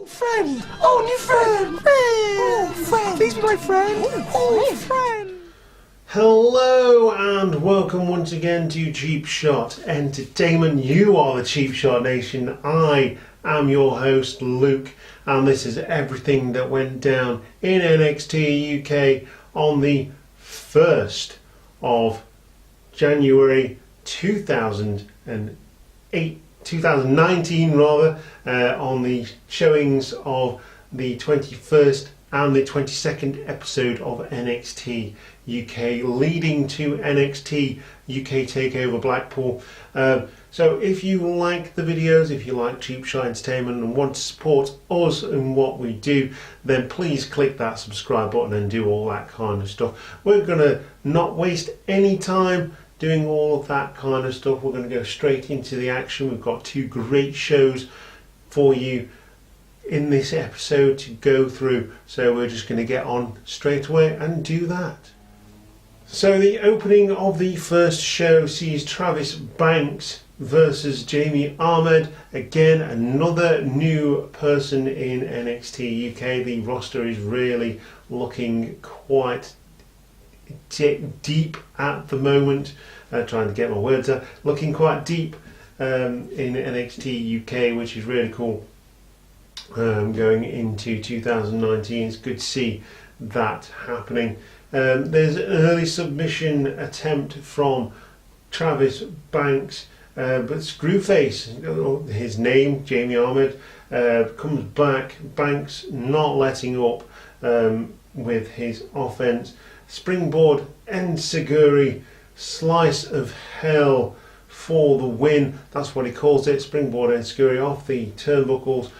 Friend! Oh, new friend! Oh, friend! Please be my friend! Oh, friend! Hello and welcome once again to Cheap Shot Entertainment. You are the Cheap Shot Nation. I am your host Luke, and this is everything that went down in NXT UK on the 1st of January 2019 on the showings of the 21st and the 22nd episode of NXT UK, leading to NXT UK Takeover Blackpool. So if you like the videos, if you like Cheap Shot Entertainment and want to support us in what we do, then please click that subscribe button and do all that kind of stuff. We're going to not waste any time doing all of that kind of stuff. We're going to go straight into the action. We've got two great shows for you in this episode to go through, so we're just going to get on straight away and do that. So the opening of the first show sees Travis Banks versus Jamie Ahmed. Again, another new person in NXT UK. The roster is really looking quite deep at the moment. Trying to get my words out. Looking quite deep in NXT UK, which is really cool. Going into 2019, it's good to see that happening. There's an early submission attempt from Travis Banks, but Screwface, his name, Jamie Ahmed, comes back. Banks not letting up with his offense. Springboard Enziguri, slice of hell for the win. That's what he calls it. Springboard Enziguri off the turnbuckles,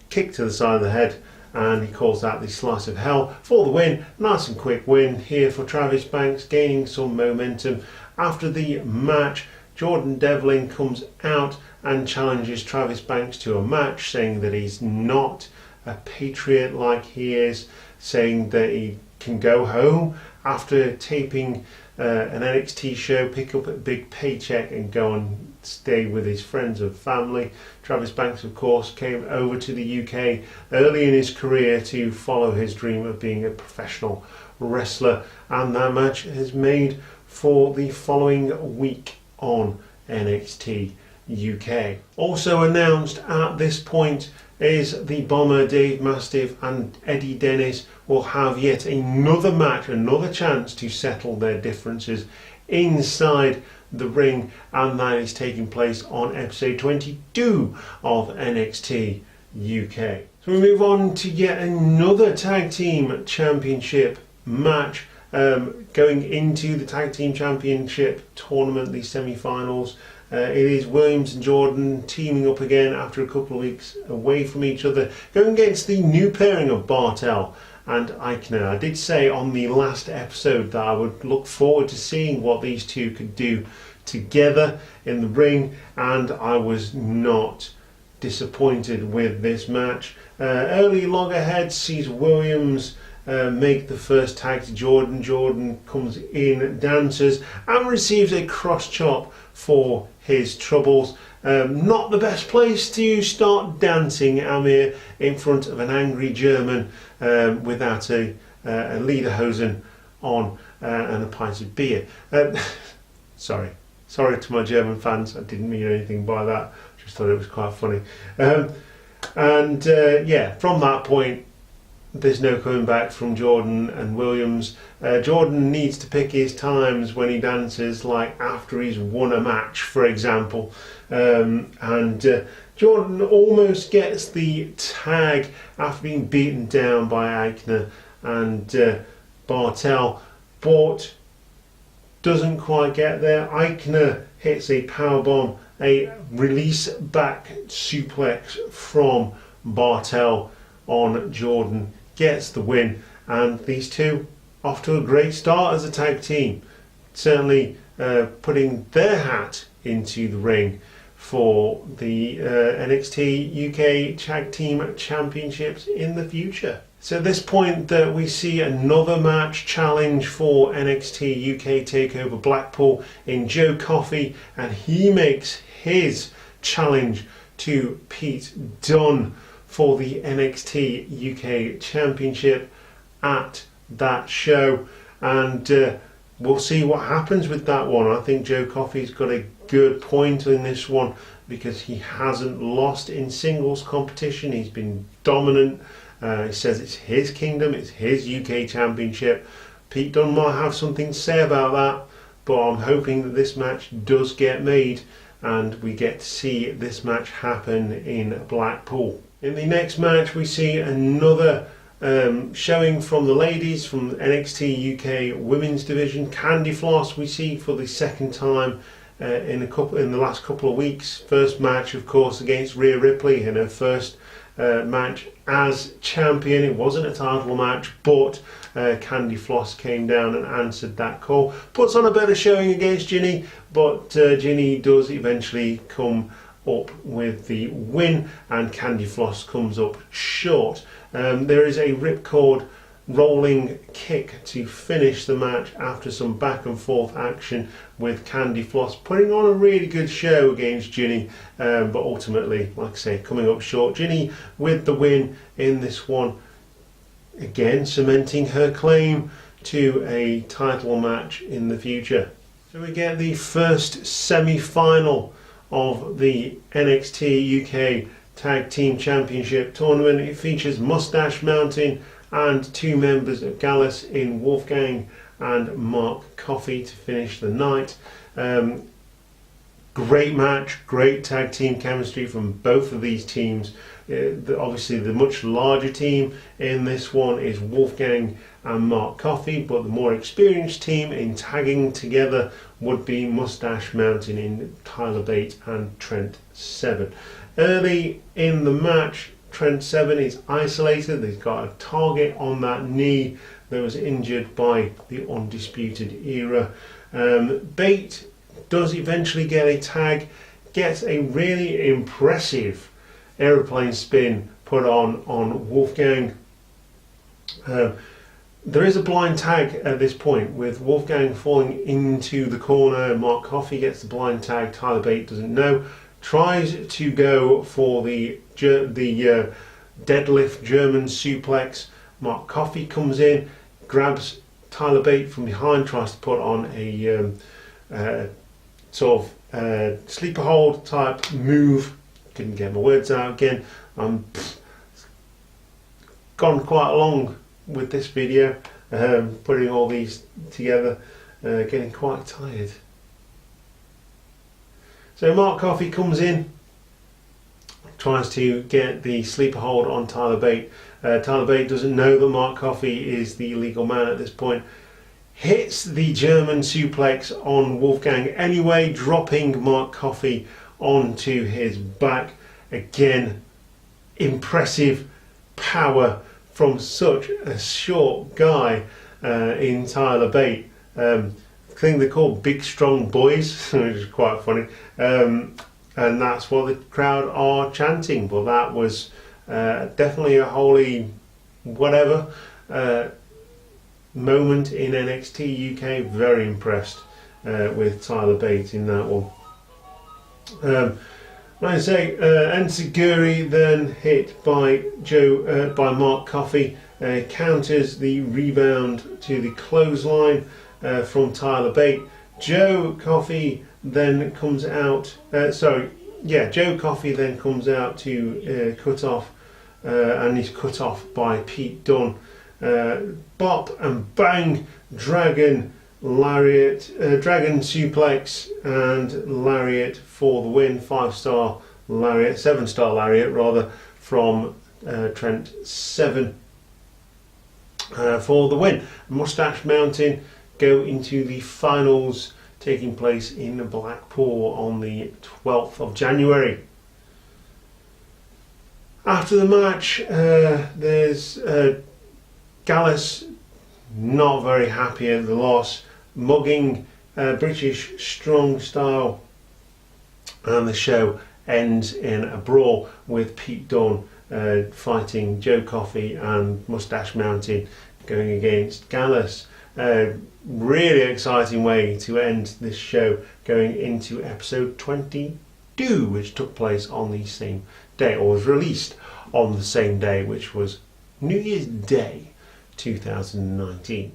kick to the side of the head, and he calls that the slice of hell for the win. Nice and quick win here for Travis Banks, gaining some momentum. After the match, Jordan Devlin comes out and challenges Travis Banks to a match, saying that he's not a patriot like he is, saying that he can go home after taping an NXT show, pick up a big paycheck and go and stay with his friends and family. Travis Banks, of course, came over to the UK early in his career to follow his dream of being a professional wrestler, and that match is made for the following week on NXT UK. Also announced at this point is the Bomber, Dave Mastiff and Eddie Dennis will have yet another match, another chance to settle their differences inside the ring, and that is taking place on episode 22 of NXT UK. So we move on to yet another tag team championship match, going into the tag team championship tournament, the semi-finals. It is Williams and Jordan teaming up again after a couple of weeks away from each other, going against the new pairing of Bartel and Eichner. I did say on the last episode that I would look forward to seeing what these two could do together in the ring, and I was not disappointed with this match. Early loggerhead sees Williams make the first tag to Jordan. Jordan comes in, dances, and receives a cross chop for his troubles. Not the best place to start dancing, Amir, in front of an angry German without a lederhosen on and a pint of beer. Sorry to my German fans, I didn't mean anything by that, just thought it was quite funny. Yeah, from that point there's no coming back from Jordan and Williams. Jordan needs to pick his times when he dances, like after he's won a match, for example. Jordan almost gets the tag after being beaten down by Eichner and Bartel, but doesn't quite get there. Eichner hits a powerbomb, a release back suplex from Bartel on Jordan, gets the win, and these two off to a great start as a tag team, certainly putting their hat into the ring for the NXT UK Tag Team Championships in the future. So at this point that we see another match challenge for NXT UK TakeOver Blackpool in Joe Coffey, and he makes his challenge to Pete Dunne for the NXT UK Championship at that show, and we'll see what happens with that one. I think Joe Coffey's got a good point in this one because he hasn't lost in singles competition. He's been dominant. He says it's his kingdom, it's his UK Championship. Pete Dunne might have something to say about that, but I'm hoping that this match does get made and we get to see this match happen in Blackpool. In the next match we see another showing from the ladies from NXT UK Women's Division. Candy Floss we see for the second time in the last couple of weeks. First match, of course, against Rhea Ripley in her first match as champion. It wasn't a title match, but Candy Floss came down and answered that call. Puts on a better showing against Ginny, but Ginny does eventually come up with the win and Candy Floss comes up short. There is a ripcord rolling kick to finish the match after some back and forth action, with Candy Floss putting on a really good show against Ginny, but ultimately, like I say, coming up short. Ginny with the win in this one, again cementing her claim to a title match in the future. So we get the first semi-final of the NXT UK Tag Team Championship tournament. It features Mustache Mountain and two members of Gallus in Wolfgang and Mark Coffey to finish the night. Great match, great tag team chemistry from both of these teams. Obviously the much larger team in this one is Wolfgang and Mark Coffey, but the more experienced team in tagging together would be Mustache Mountain in Tyler Bate and Trent Seven. Early in the match, Trent Seven is isolated. He's got a target on that knee that was injured by the Undisputed Era. Bate does eventually get a tag, gets a really impressive aeroplane spin put on Wolfgang. There is a blind tag at this point with Wolfgang falling into the corner. Mark Coffey gets the blind tag. Tyler Bate doesn't know. Tries to go for the deadlift German suplex. Mark Coffey comes in, grabs Tyler Bate from behind, tries to put on a sort of sleeper hold type move. Couldn't get my words out again. I'm gone quite long with this video, putting all these together, getting quite tired. So Mark Coffey comes in, tries to get the sleeper hold on Tyler Bate. Tyler Bate doesn't know that Mark Coffey is the legal man at this point. Hits the German suplex on Wolfgang anyway, dropping Mark Coffey onto his back. Again, impressive power from such a short guy in Tyler Bate. Thing they call big strong boys, which is quite funny, and that's what the crowd are chanting. But that was definitely a holy whatever moment in NXT UK. Very impressed with Tyler Bate in that one. Like I say, Enziguri then hit by by Mark Coffey, counters the rebound to the clothesline from Tyler Bate. Joe Coffey then comes out. Joe Coffey then comes out to cut off, and he's cut off by Pete Dunne. Bop and bang, dragon lariat, dragon suplex and lariat for the win. 5-star lariat, 7-star lariat rather, from Trent Seven for the win. Mustache Mountain go into the finals, taking place in Blackpool on the 12th of January. After the match, there's Gallus not very happy at the loss, mugging British Strong Style, and the show ends in a brawl with Pete Dunne fighting Joe Coffey and Mustache Mountain going against Gallus. Really exciting way to end this show, going into episode 22, which took place on the same day, or was released on the same day, which was New Year's Day 2019.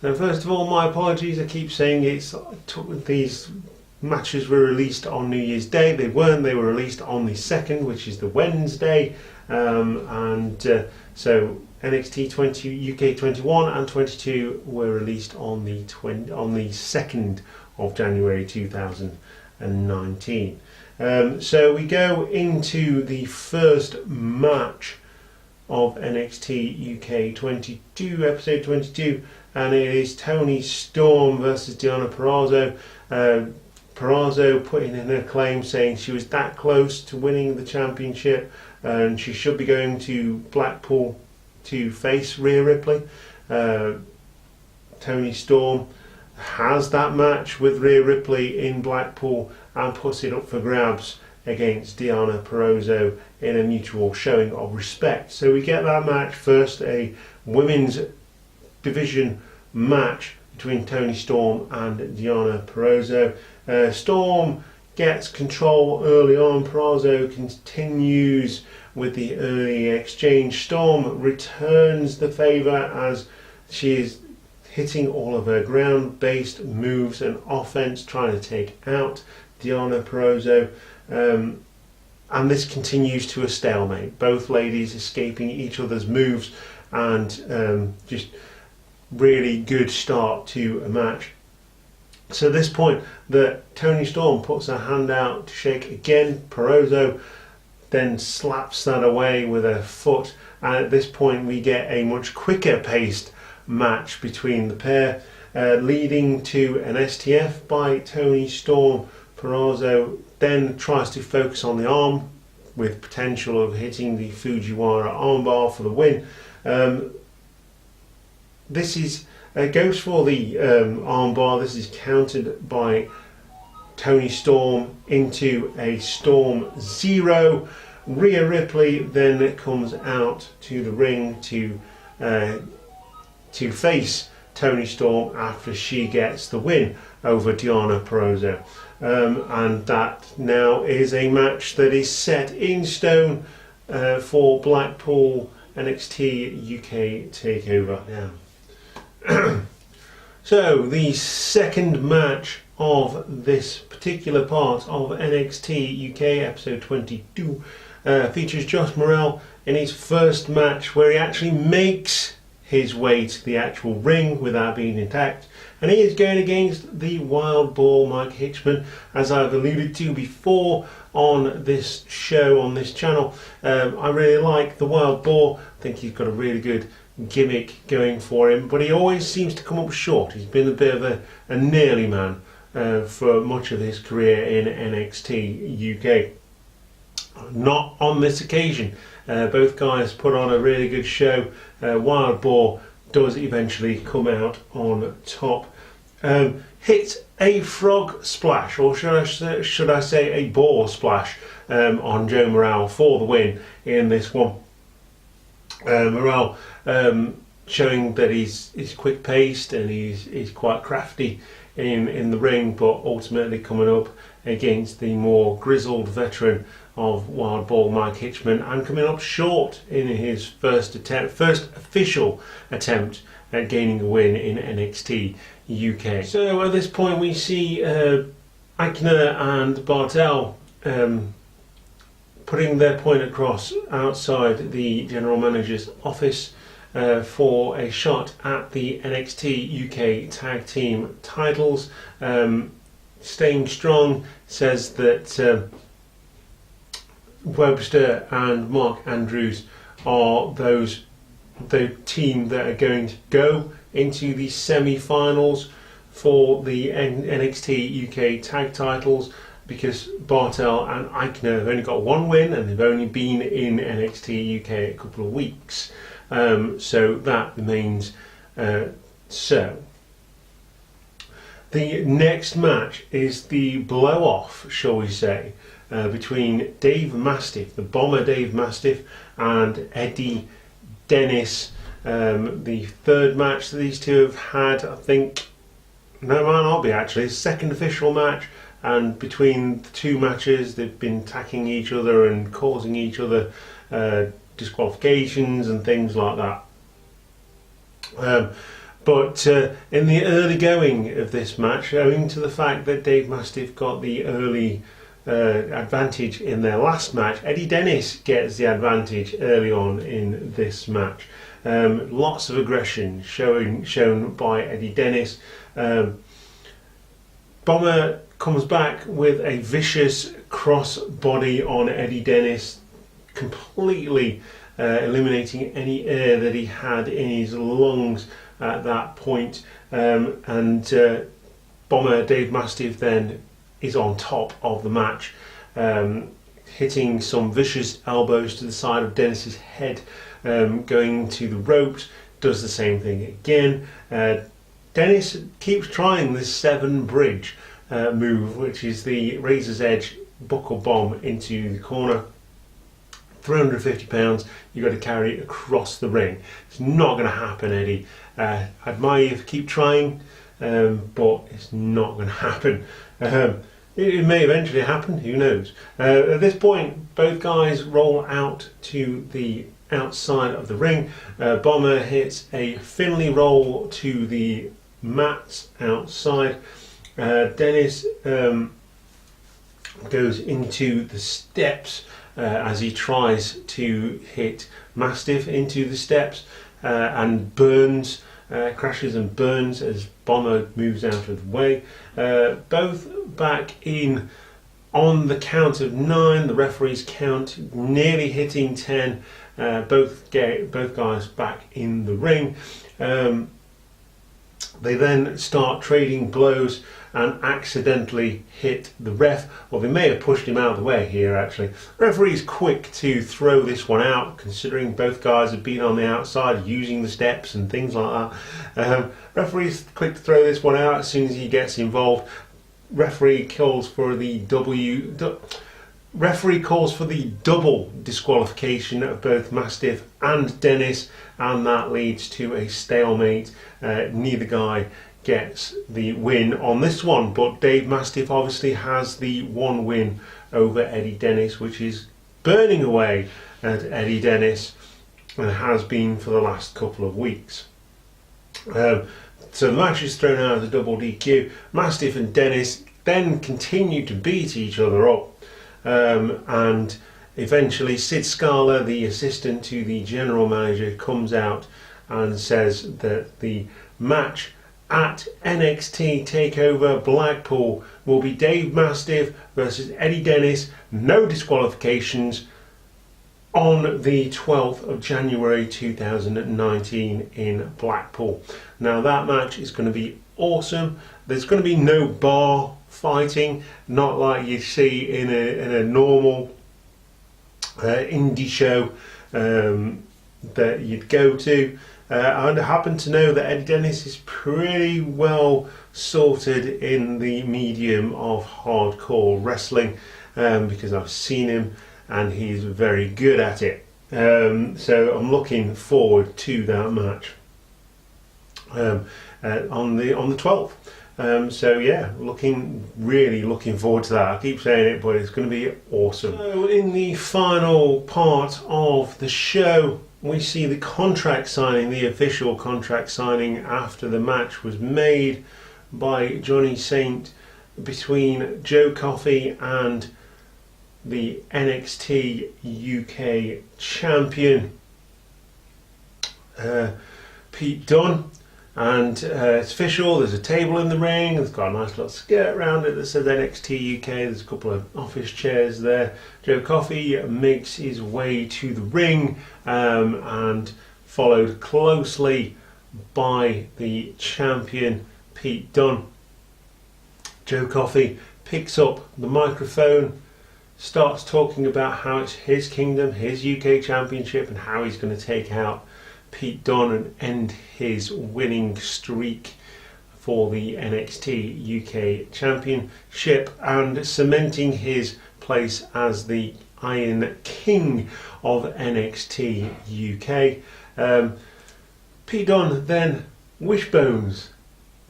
Now, first of all, my apologies. I keep saying these matches were released on New Year's Day. They weren't. They were released on the 2nd, which is the Wednesday, so NXT UK 21 and 22 were released on the 2nd of January 2019. So we go into the first match of NXT UK 22, episode 22, and it is Toni Storm versus Deonna Purrazzo. Purrazzo putting in her claim saying she was that close to winning the championship, and she should be going to Blackpool to face Rhea Ripley. Toni Storm has that match with Rhea Ripley in Blackpool and puts it up for grabs against Deonna Purrazzo in a mutual showing of respect. So we get that match first, a women's division match between Toni Storm and Deonna Purrazzo. Storm gets control early on. Purrazzo continues with the early exchange. Storm returns the favour as she is hitting all of her ground-based moves and offense, trying to take out Deonna Purrazzo. And this continues to a stalemate. Both ladies escaping each other's moves, and just really good start to a match. So at this point, Toni Storm puts her hand out to shake again. Purrazzo then slaps that away with her foot, and at this point we get a much quicker paced match between the pair, leading to an STF by Toni Storm. Purrazzo then tries to focus on the arm with potential of hitting the Fujiwara armbar for the win. This is goes for the armbar. This is countered by Toni Storm into a Storm Zero. Rhea Ripley then comes out to the ring to face Toni Storm after she gets the win over Deonna Purrazzo. And that now is a match that is set in stone for Blackpool NXT UK TakeOver now. So the second match of this particular part of NXT UK episode 22 features Josh Morrell in his first match, where he actually makes his way to the actual ring without being attacked, and he is going against the Wild Boar Mike Hitchman. As I've alluded to before on this show, on this channel, I really like the Wild Boar. I think he's got a really good gimmick going for him, but he always seems to come up short. He's been a bit of a nearly man for much of his career in NXT UK. Not on this occasion. Both guys put on a really good show. Wild Boar does eventually come out on top. Hits a frog splash, or should I say a boar splash, on Joe Morrell for the win in this one. Morrell showing that he's quick paced and he's quite crafty in the ring, but ultimately coming up against the more grizzled veteran of Wild Boar Mike Hitchman, and coming up short in his first official attempt at gaining a win in NXT UK. So at this point we see Aichner and Bartel putting their point across outside the general manager's office for a shot at the NXT UK tag team titles. Staying Strong says that Webster and Mark Andrews are the team that are going to go into the semi-finals for the NXT UK tag titles, because Bartel and Aichner have only got one win and they've only been in NXT UK a couple of weeks. So that remains so. The next match is the blow-off, shall we say, between Dave Mastiff, the Bomber Dave Mastiff, and Eddie Dennis. The third match that these two have had, I think, no, it might not be actually, second official match and between the two matches they've been attacking each other and causing each other disqualifications and things like that. But in the early going of this match, owing to the fact that Dave Mastiff got the early advantage in their last match, Eddie Dennis gets the advantage early on in this match. Lots of aggression shown by Eddie Dennis. Bomber comes back with a vicious cross body on Eddie Dennis, completely eliminating any air that he had in his lungs at that point. And Bomber Dave Mastiff then is on top of the match, hitting some vicious elbows to the side of Dennis's head, going to the ropes, does the same thing again. Dennis keeps trying this 7 bridge move, which is the razor's edge buckle bomb into the corner. 350 pounds you've got to carry across the ring. It's not going to happen, Eddie. I admire you for keep trying, but it's not going to happen. It may eventually happen, who knows. At this point, both guys roll out to the outside of the ring. Bomber hits a Finley roll to the mats outside. Dennis goes into the steps as he tries to hit Mastiff into the steps, and burns, crashes and burns as Bomber moves out of the way. Both back in on the count of 9, the referee's count nearly hitting 10. Both guys back in the ring. They then start trading blows and accidentally hit the ref. Well, they may have pushed him out of the way here, actually. The referee's quick to throw this one out, considering both guys have been on the outside using the steps and things like that. Referee's quick to throw this one out as soon as he gets involved. Referee calls for the double disqualification of both Mastiff and Dennis, and that leads to a stalemate. Neither guy gets the win on this one, but Dave Mastiff obviously has the one win over Eddie Dennis, which is burning away at Eddie Dennis and has been for the last couple of weeks. So the match is thrown out as a double DQ. Mastiff and Dennis then continue to beat each other up, and eventually Sid Scala, the assistant to the general manager, comes out and says that the match at NXT TakeOver Blackpool will be Dave Mastiff versus Eddie Dennis, no disqualifications, on the 12th of January 2019 in Blackpool. Now that match is going to be awesome. There's going to be no bar fighting, not like you see in a normal indie show that you'd go to. I happen to know that Eddie Dennis is pretty well sorted in the medium of hardcore wrestling, because I've seen him and he's very good at it. So I'm looking forward to that match on the 12th. So yeah, really looking forward to that. I keep saying it, but it's going to be awesome. So in the final part of the show, we see the contract signing, the official contract signing after the match was made by Johnny Saint between Joe Coffey and the NXT UK champion Pete Dunne. And it's official. There's a table in the ring. It's got a nice little skirt around it that says NXT UK. There's a couple of office chairs there. Joe Coffey makes his way to the ring, and followed closely by the champion Pete Dunne. Joe Coffey picks up the microphone, starts talking about how it's his kingdom, his UK championship, and how he's going to take out Pete Dunne and end his winning streak for the NXT UK Championship, and cementing his place as the Iron King of NXT UK. Pete Dunne then wishbones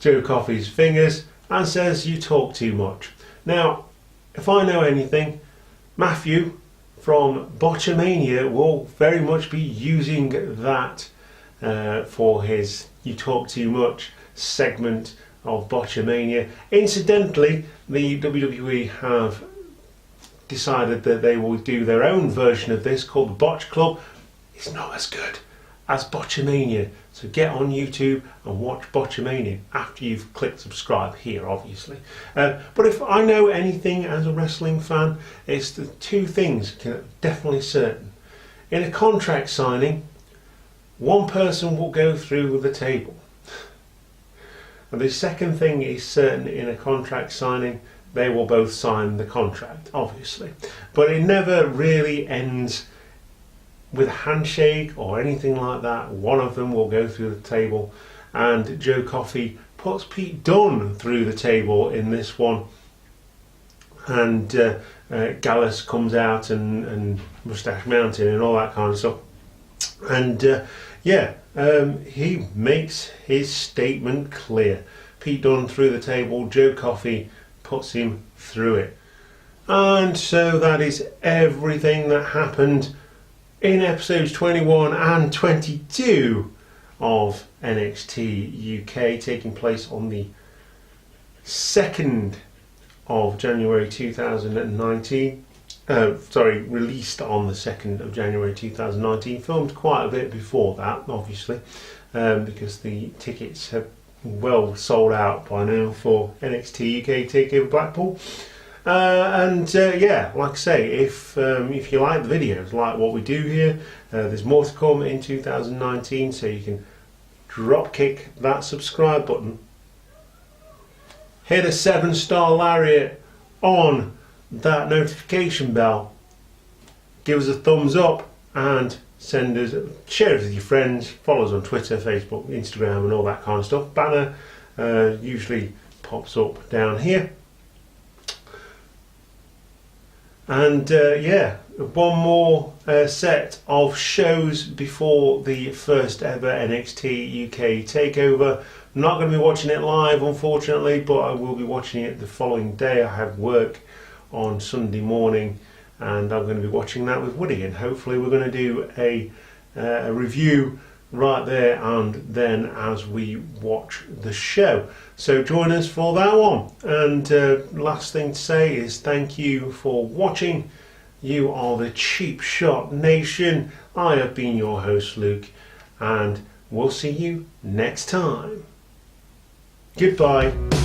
Joe Coffey's fingers and says, "You talk too much." Now, if I know anything, Matthew from Botchamania will very much be using that for his You Talk Too Much segment of Botchamania. Incidentally, the WWE have decided that they will do their own version of this called the Botch Club. It's not as good as Botchamania, so get on YouTube and watch Botchamania after you've clicked subscribe here, obviously. But if I know anything as a wrestling fan, it's the two things definitely certain. In a contract signing, one person will go through the table. And the second thing is certain in a contract signing, they will both sign the contract, obviously. But it never really ends with a handshake or anything like that. One of them will go through the table, and Joe Coffey puts Pete Dunne through the table in this one, and Gallus comes out and Mustache Mountain and all that kind of stuff, and he makes his statement clear. Pete Dunne through the table, Joe Coffey puts him through it. And so that is everything that happened in episodes 21 and 22 of NXT UK, taking place on the 2nd of January 2019. Released on the 2nd of January 2019. Filmed quite a bit before that, obviously, because the tickets have well sold out by now for NXT UK TakeOver Blackpool. Like I say, if you like the videos, like what we do here, there's more to come in 2019, so you can drop kick that subscribe button, hit a 7-star lariat on that notification bell, give us a thumbs up, and share it with your friends, follow us on Twitter, Facebook, Instagram and all that kind of stuff. Banner usually pops up down here. And one more set of shows before the first ever NXT UK takeover. I'm not going to be watching it live, unfortunately, but I will be watching it the following day. I have work on Sunday morning, and I'm going to be watching that with Woody, and hopefully we're going to do a review right there and then as we watch the show. So join us for that one. And last thing to say is thank you for watching. You are the Cheap Shot Nation. I have been your host, Luke, and we'll see you next time. Goodbye.